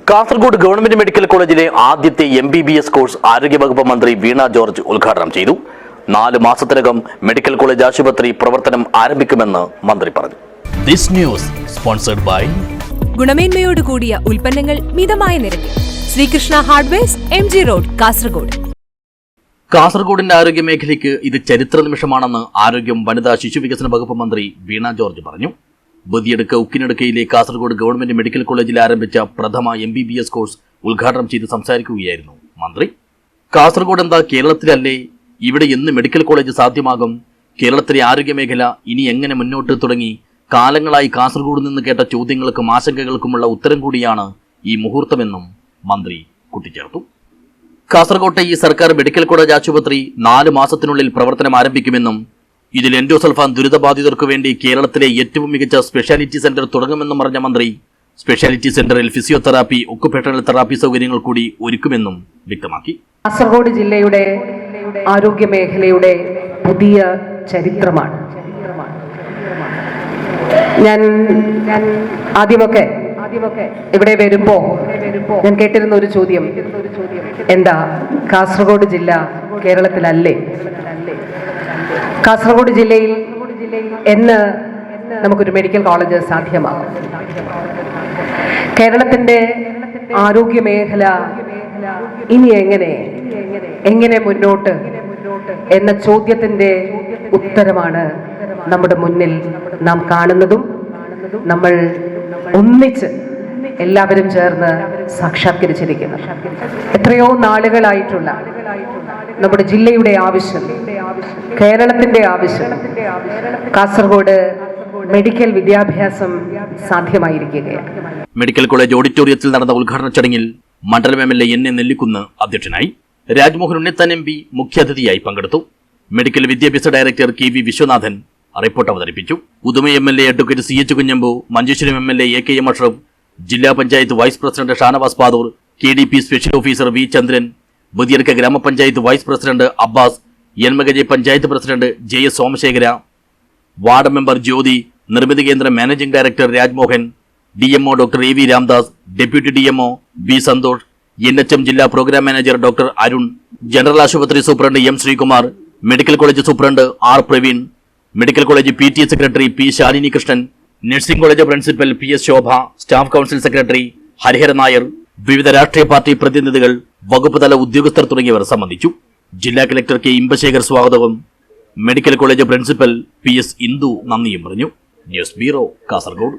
Kasaragod government medical കോളേജിലെ ആദ്യത്തെ MBBS course ആരോഗ്യവകുപ്പ് മന്ത്രി വീണ ജോർജ് ഉദ്ഘാടനം ചെയ്തു. 4 മാസത്തിനകം മെഡിക്കൽ കോളേജ് ആശുപത്രി പ്രവർത്തനം ആരംഭിക്കുമെന്ന് മന്ത്രി പറഞ്ഞു. ദിസ് ന്യൂസ് സ്പോൺസർഡ് ബൈ ഗുണമേന്മയോട് കൂടിയ ഉൽപ്പന്നങ്ങൾ മിതമായ നിരക്കിൽ Sreekrishna hardwares MG road Kasaragod. കാസർഗോഡിന്റെ ആരോഗ്യ മേഖലയ്ക്ക് ഇത് ചരിത്ര നിമിഷമാണെന്ന് ആരോഗ്യം വനിതാ ശിശുവികസന വകുപ്പ് മന്ത്രി വീണ ജോർജ് പറഞ്ഞു. ബദിയടുക്ക ഉക്കിനടുക്കയിലെ കാസർഗോഡ് ഗവൺമെന്റ് മെഡിക്കൽ കോളേജിൽ ആരംഭിച്ച പ്രഥമ MBBS കോഴ്സ് ഉദ്ഘാടനം ചെയ്ത് സംസാരിക്കുകയായിരുന്നു മന്ത്രി. കാസർഗോഡ് എന്താ കേരളത്തിലല്ലേ? ഇവിടെ എന്ന് മെഡിക്കൽ കോളേജ് സാധ്യമാകും? കേരളത്തിലെ ആരോഗ്യ മേഖല ഇനി എങ്ങനെ മുന്നോട്ട് തുടങ്ങി കാലങ്ങളായി കാസർഗോഡ് നിന്ന് കേട്ട ചോദ്യങ്ങൾക്കും ആശങ്കകൾക്കുമുള്ള ഉത്തരം കൂടിയാണ് ഈ മുഹൂർത്തമെന്നും മന്ത്രി കൂട്ടിച്ചേർത്തു. കാസർകോട്ടെ ഈ സർക്കാർ മെഡിക്കൽ കോളേജ് ആശുപത്രി 4 മാസത്തിനുള്ളിൽ പ്രവർത്തനം ആരംഭിക്കുമെന്നും ഇതിൽ എൻഡോസൾഫാൻ ദുരിതബാധിതർക്കു വേണ്ടി കേരളത്തിലെ ഏറ്റവും മികച്ച സ്പെഷ്യാലിറ്റി സെന്റർ തുടങ്ങുമെന്നും പറഞ്ഞ മന്ത്രി സ്പെഷ്യാലിറ്റി സെന്ററിൽ ഫിസിയോതെറാപ്പി, ഒക്കുപേഷണൽ തെറാപ്പി സൗകര്യങ്ങൾ കൂടി ഒരുക്കുമെന്നും വ്യക്തമാക്കി. കാസർഗോഡ് ജില്ലയുടെ ആരോഗ്യ മേഖലയുടെ പുതിയ ചരിത്രമാണ്. ഞാൻ ആദ്യമൊക്കെ ഇവിടെ വരുമ്പോ ഞാൻ കേട്ടിരുന്ന ഒരു ചോദ്യം, എന്താ കാസർഗോഡ് ജില്ല കേരളത്തിലല്ലേ? കാസർഗോഡ് ജില്ലയിൽ എന്ന് നമുക്കൊരു മെഡിക്കൽ കോളേജ് സാധ്യമാകും? കേരളത്തിന്റെ ആരോഗ്യ മേഖല ഇനി എങ്ങനെ മുന്നോട്ട് എന്ന ചോദ്യത്തിന്റെ ഉത്തരമാണ് നമ്മുടെ മുന്നിൽ നാം കാണുന്നതും നമ്മൾ ഒന്നിച്ച് എല്ലാവരും ചേർന്ന് സാക്ഷാത്കരിച്ചിരിക്കുന്നത്. എത്രയോ നാളുകളായിട്ടുള്ള നമ്മുടെ ജില്ലയുടെ ആവശ്യം, കേരളത്തിന്റെ ആവശ്യം, കാസർഗോഡ് മെഡിക്കൽ വിദ്യാഭ്യാസം സാധ്യമായിരിക്കുകയാണ്. മെഡിക്കൽ കോളേജ് ഓഡിറ്റോറിയത്തിൽ നടന്ന ഉദ്ഘാടന ചടങ്ങിൽ മണ്ഡലം MLA NA നെല്ലിക്കുന്ന് അധ്യക്ഷനായി. രാജ്മോഹൻ ഉണ്ണിത്താൻ MP മുഖ്യാതിഥിയായി പങ്കെടുത്തു. മെഡിക്കൽ വിദ്യാഭ്യാസ ഡയറക്ടർ KV വിശ്വനാഥൻ റിപ്പോർട്ട് അവതരിപ്പിച്ചു. Uduma MLA advocate CH Kunhambu, Manjeshwaram MLA AKM Ashraf, ജില്ലാ panchayat vice president Shanavas Padoor, KDP special officer V Chandran, Badiadka ഗ്രാമപഞ്ചായത്ത് vice president Abbas, Enmakaje panchayat president JS Somashekhara, ward member Jyothi, Nirmithi Kendra managing director Rajmohan, DMO doctor AV Ramdas, deputy DMO B Santhosh, NHM ജില്ലാ program manager doctor Arun, general ആശുപത്രി superintendent M Sreekumar, medical college superintendent R Praveen, medical college PTA secretary P Shalini Krishnan, nursing college principal PS Shobha, staff council secretary Hariharan Nair, വിവിധ രാഷ്ട്രീയ party പ്രതിനിധികൾ, വകുപ്പ് തല ഉദ്യോഗസ്ഥർ തുടങ്ങിയവർ സംബന്ധിച്ചു. ജില്ലാ കളക്ടർ K ഇമ്പശേഖർ സ്വാഗതവും medical college principal PS Indu നന്ദിയും പറഞ്ഞു. News bureau, Kasaragod.